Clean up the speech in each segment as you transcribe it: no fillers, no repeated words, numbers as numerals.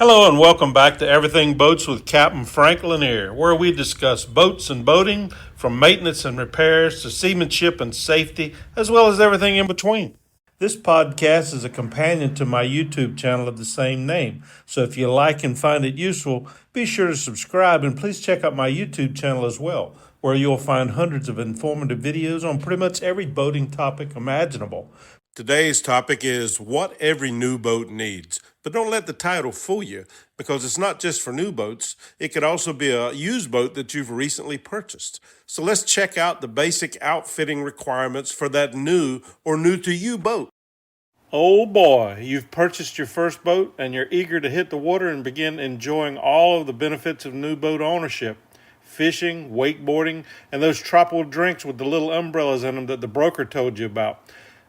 Hello and welcome back to Everything Boats with Captain Frank Lanier, where we discuss boats and boating, from maintenance and repairs to seamanship and safety, as well as everything in between. This podcast is a companion to my YouTube channel of the same name, so if you like and find it useful, be sure to subscribe and please check out my YouTube channel as well, where you'll find hundreds of informative videos on pretty much every boating topic imaginable. Today's topic is what every new boat needs. But don't let the title fool you, because it's not just for new boats. It could also be a used boat that you've recently purchased. So let's check out the basic outfitting requirements for that new or new to you boat. Oh boy, you've purchased your first boat and you're eager to hit the water and begin enjoying all of the benefits of new boat ownership. Fishing, wakeboarding, and those tropical drinks with the little umbrellas in them that the broker told you about.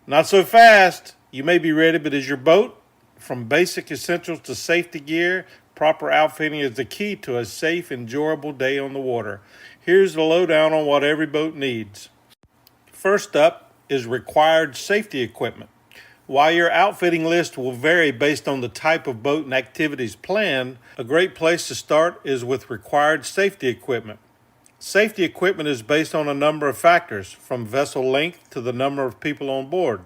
Not so fast. You may be ready, but is your boat? From basic essentials to safety gear, proper outfitting is the key to a safe, enjoyable day on the water. Here's the lowdown on what every boat needs. First up is required safety equipment. While your outfitting list will vary based on the type of boat and activities planned, a great place to start is with required safety equipment. Safety equipment is based on a number of factors, from vessel length to the number of people on board.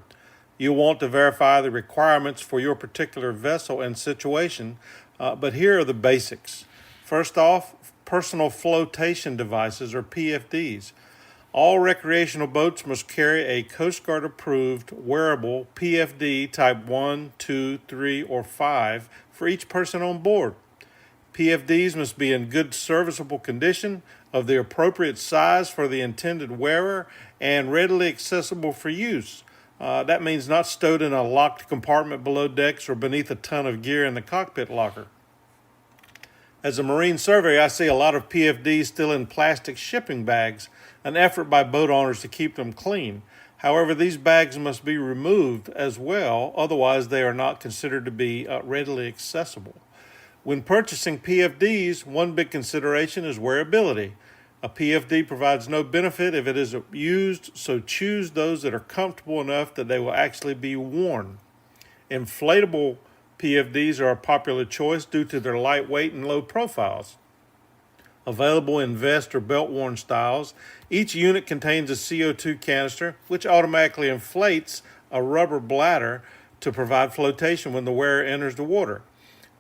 You'll want to verify the requirements for your particular vessel and situation, but here are the basics. First off, personal flotation devices, or PFDs. All recreational boats must carry a Coast Guard approved wearable PFD type 1, 2, 3, or 5 for each person on board. PFDs must be in good serviceable condition, of the appropriate size for the intended wearer, and readily accessible for use. That means not stowed in a locked compartment below decks or beneath a ton of gear in the cockpit locker. As a marine surveyor, I see a lot of PFDs still in plastic shipping bags, an effort by boat owners to keep them clean. However, these bags must be removed as well, otherwise they are not considered to be readily accessible. When purchasing PFDs, one big consideration is wearability. A PFD provides no benefit if it is used, so choose those that are comfortable enough that they will actually be worn. Inflatable PFDs are a popular choice due to their lightweight and low profiles. Available in vest or belt-worn styles, each unit contains a CO2 canister, which automatically inflates a rubber bladder to provide flotation when the wearer enters the water.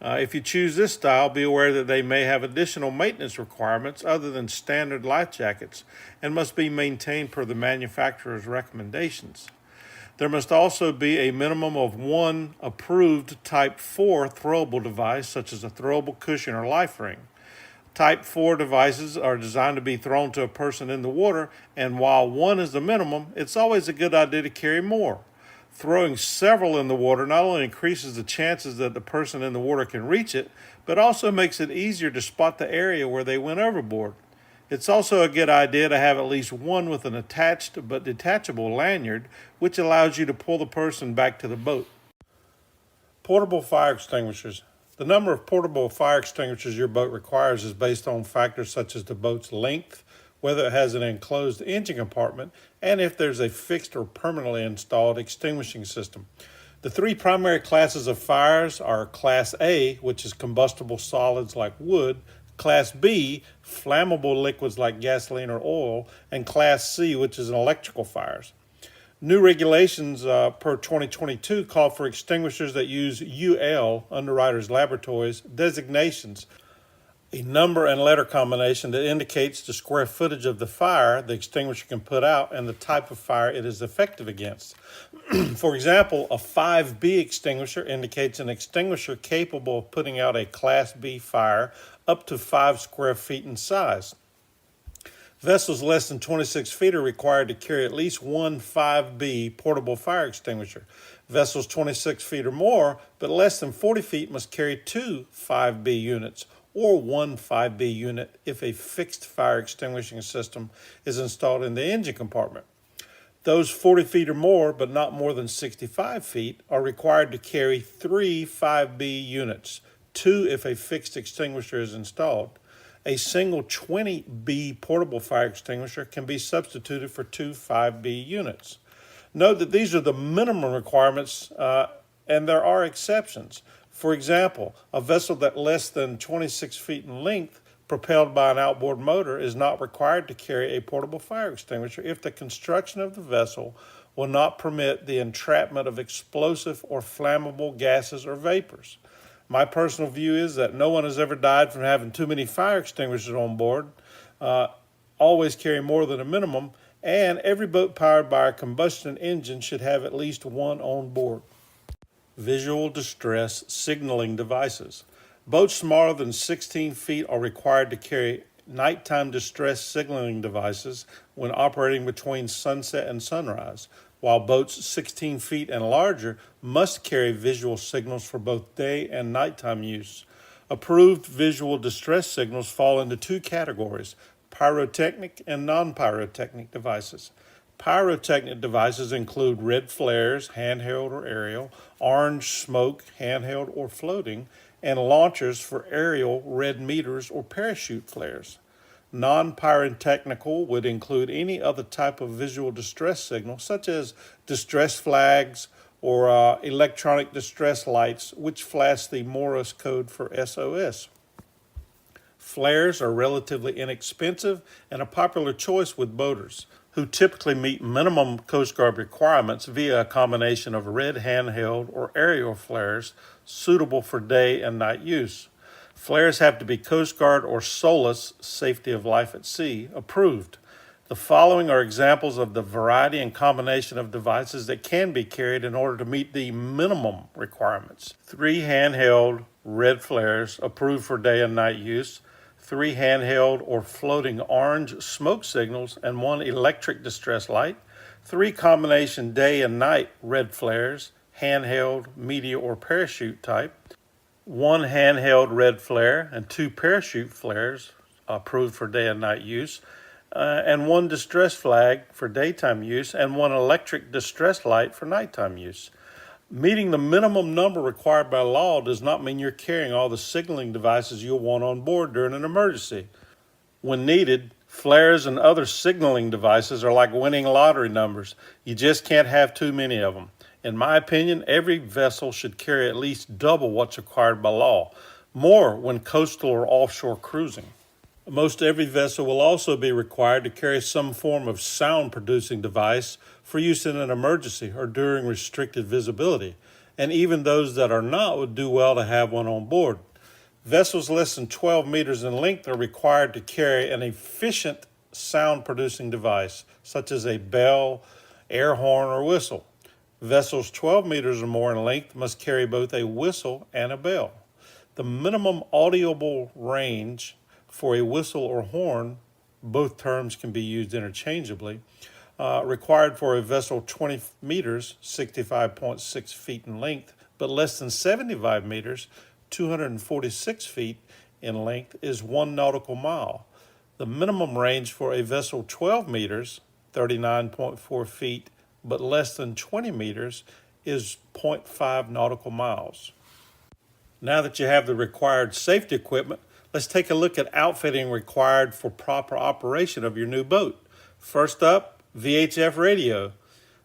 If you choose this style, be aware that they may have additional maintenance requirements other than standard life jackets and must be maintained per the manufacturer's recommendations. There must also be a minimum of one approved Type 4 throwable device, such as a throwable cushion or life ring. Type 4 devices are designed to be thrown to a person in the water, and while one is the minimum, it's always a good idea to carry more. Throwing several in the water not only increases the chances that the person in the water can reach it, but also makes it easier to spot the area where they went overboard. It's also a good idea to have at least one with an attached but detachable lanyard, which allows you to pull the person back to the boat. Portable fire extinguishers. The number of portable fire extinguishers your boat requires is based on factors such as the boat's length, whether it has an enclosed engine compartment, and if there's a fixed or permanently installed extinguishing system. The three primary classes of fires are Class A, which is combustible solids like wood, Class B, flammable liquids like gasoline or oil, and Class C, which is electrical fires. New regulations per 2022 call for extinguishers that use UL, Underwriters Laboratories, designations, a number and letter combination that indicates the square footage of the fire the extinguisher can put out and the type of fire it is effective against. For example, a 5B extinguisher indicates an extinguisher capable of putting out a Class B fire up to 5 square feet in size. Vessels less than 26 feet are required to carry at least one 5B portable fire extinguisher. Vessels 26 feet or more, but less than 40 feet, must carry two 5B units, or one 5B unit if a fixed fire extinguishing system is installed in the engine compartment. Those 40 feet or more, but not more than 65 feet, are required to carry three 5B units, two if a fixed extinguisher is installed. A single 20B portable fire extinguisher can be substituted for two 5B units. Note that these are the minimum requirements, and there are exceptions. For example, a vessel that less than 26 feet in length, propelled by an outboard motor, is not required to carry a portable fire extinguisher if the construction of the vessel will not permit the entrapment of explosive or flammable gases or vapors. My personal view is that no one has ever died from having too many fire extinguishers on board. Always carry more than a minimum, and every boat powered by a combustion engine should have at least one on board. Visual distress signaling devices. Boats smaller than 16 feet are required to carry nighttime distress signaling devices when operating between sunset and sunrise, while boats 16 feet and larger must carry visual signals for both day and nighttime use. Approved visual distress signals fall into two categories: pyrotechnic and non-pyrotechnic devices. Pyrotechnic devices include red flares, handheld or aerial, orange smoke, handheld or floating, and launchers for aerial red meters or parachute flares. Non-pyrotechnical would include any other type of visual distress signal, such as distress flags or electronic distress lights, which flash the Morse code for SOS. Flares are relatively inexpensive and a popular choice with boaters, who typically meet minimum Coast Guard requirements via a combination of red handheld or aerial flares suitable for day and night use. Flares have to be Coast Guard or SOLAS, Safety of Life at Sea, approved. The following are examples of the variety and combination of devices that can be carried in order to meet the minimum requirements. 3 handheld red flares approved for day and night use, 3 handheld or floating orange smoke signals, and 1 electric distress light, 3 combination day and night red flares, handheld, media, or parachute type, 1 handheld red flare and 2 parachute flares approved for day and night use, and 1 distress flag for daytime use, and 1 electric distress light for nighttime use. Meeting the minimum number required by law does not mean you're carrying all the signaling devices you'll want on board during an emergency. When needed, flares and other signaling devices are like winning lottery numbers. You just can't have too many of them. In my opinion, every vessel should carry at least double what's required by law, more when coastal or offshore cruising. Most every vessel will also be required to carry some form of sound-producing device for use in an emergency or during restricted visibility, and even those that are not would do well to have one on board. Vessels less than 12 meters in length are required to carry an efficient sound-producing device, such as a bell, air horn, or whistle. Vessels 12 meters or more in length must carry both a whistle and a bell. The minimum audible range for a whistle or horn, both terms can be used interchangeably, required for a vessel 20 meters, 65.6 feet in length, but less than 75 meters, 246 feet in length, is 1 nautical mile. The minimum range for a vessel 12 meters, 39.4 feet, but less than 20 meters, is 0.5 nautical miles. Now that you have the required safety equipment, let's take a look at outfitting required for proper operation of your new boat. First up, VHF radio.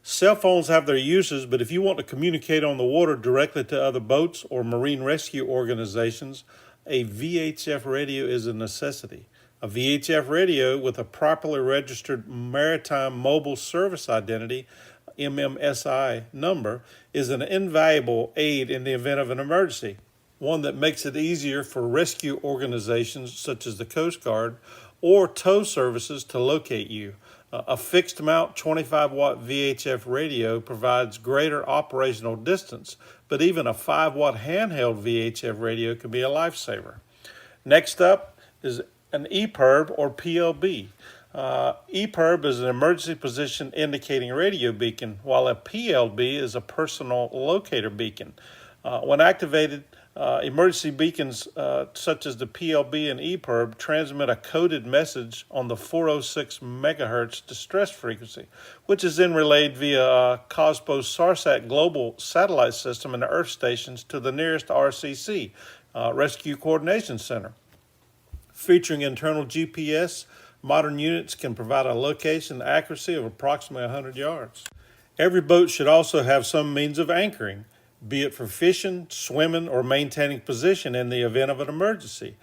Cell phones have their uses, but if you want to communicate on the water directly to other boats or marine rescue organizations, a VHF radio is a necessity. A VHF radio with a properly registered Maritime Mobile Service Identity MMSI number is an invaluable aid in the event of an emergency, one that makes it easier for rescue organizations such as the Coast Guard or tow services to locate you. A fixed mount 25-watt VHF radio provides greater operational distance, but even a 5-watt handheld VHF radio can be a lifesaver. Next up is an EPIRB or PLB. EPIRB is an emergency position indicating radio beacon, while a PLB is a personal locator beacon. When activated, emergency beacons such as the PLB and EPIRB transmit a coded message on the 406 megahertz distress frequency, which is then relayed via COSPO's SARSAT global satellite system and the Earth stations to the nearest RCC, Rescue Coordination Center. Featuring internal GPS, modern units can provide a location accuracy of approximately 100 yards. Every boat should also have some means of anchoring. be it for fishing, swimming, or maintaining position in the event of an emergency.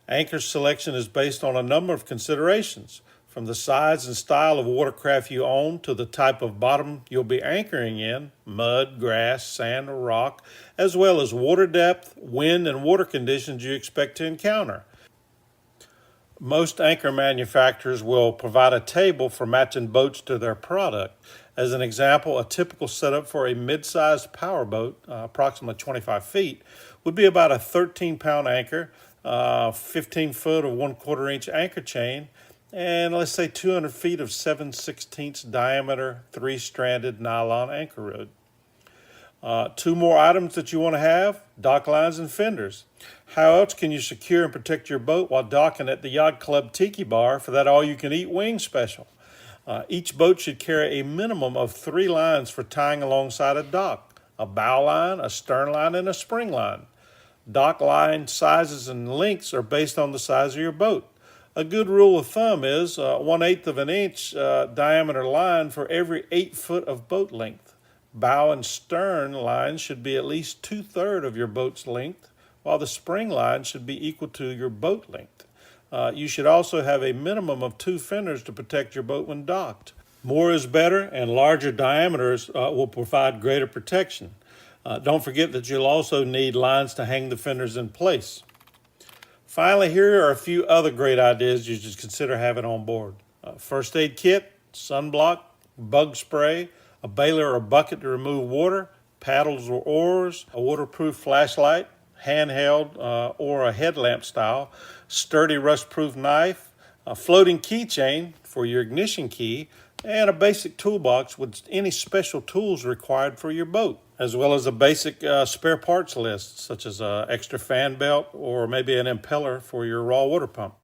Anchor selection is based on a number of considerations, from the size and style of watercraft you own to the type of bottom you'll be anchoring in, mud, grass, sand, or rock, as well as water depth, wind, and water conditions you expect to encounter. Most anchor manufacturers will provide a table for matching boats to their product. As an example, a typical setup for a mid-sized powerboat, approximately 25 feet, would be about a 13-pound anchor, 15 foot of 1/4 inch anchor chain, and let's say 200 feet of 7/16 diameter 3-stranded nylon anchor rod. Two more items that you want to have: dock lines and fenders. How else can you secure and protect your boat while docking at the Yacht Club Tiki Bar for that all-you-can-eat wing special? Each boat should carry a minimum of 3 lines for tying alongside a dock: a bow line, a stern line, and a spring line. Dock line sizes and lengths are based on the size of your boat. A good rule of thumb is 1/8 of an inch diameter line for every 8 foot of boat length. Bow and stern lines should be at least 2/3 of your boat's length, while the spring line should be equal to your boat length. You should also have a minimum of 2 fenders to protect your boat when docked. More is better, and larger diameters will provide greater protection. Don't forget that you'll also need lines to hang the fenders in place. Finally, here are a few other great ideas you should consider having on board. First aid kit, sunblock, bug spray, a baler or bucket to remove water, paddles or oars, a waterproof flashlight, handheld or a headlamp style, sturdy rust-proof knife, a floating keychain for your ignition key, and a basic toolbox with any special tools required for your boat, as well as a basic spare parts list, such as an extra fan belt or maybe an impeller for your raw water pump.